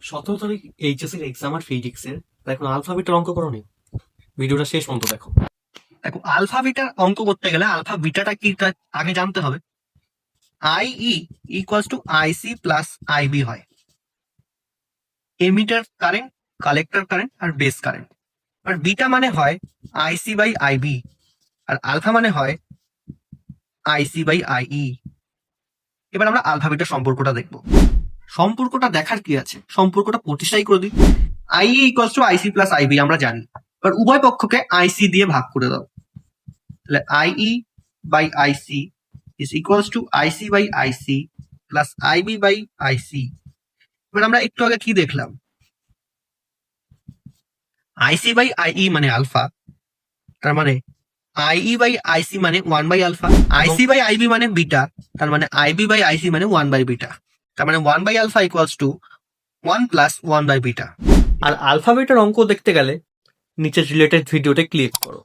17 তারিখ এইচএস এর এক্সাম আর ফিজিক্সের এখন আলফা বিটার অঙ্ক করো নি। ভিডিওটা শেষ পর্যন্ত দেখো। দেখো, আলফা বিটার অঙ্ক করতে গেলে আলফা বিটাটা কি তা আগে জানতে হবে। I E equals to IC plus IB হয়। এমিটার কারেন্ট, কালেক্টর কারেন্ট আর বেস কারেন্ট। আর বিটা মানে হয় আইসি বাই আইবি, আর আলফা মানে হয় আইসি বাই আইই। এবার আমরা আলফা বিটার সম্পর্কটা দেখব। সম্পর্কটা দেখার কি আছে, সম্পর্কটা প্রতিষ্ঠাই করে দিই। I equals to IC plus IB আমরা জানি। এবার উভয় পক্ষকে আইসি দিয়ে ভাগ করে দাও, তাহলে IE by IC is equals to IC by IC plus IB by IC. এবার আমরা একটু আগে কি দেখলাম, আইসি বাই আইই মানে আলফা, তার মানে আইই বাই আইসি মানে 1 by alpha, IC by IB মানে বিটা, তার মানে আইবি বাই আইসি মানে 1 বাই বিটা, তার মানে 1 by alpha equals to 1 plus 1 by beta. আর আলফা বিটার অঙ্ক দেখতে গেলে নিচের রিলেটেড ভিডিওতে ক্লিক করো।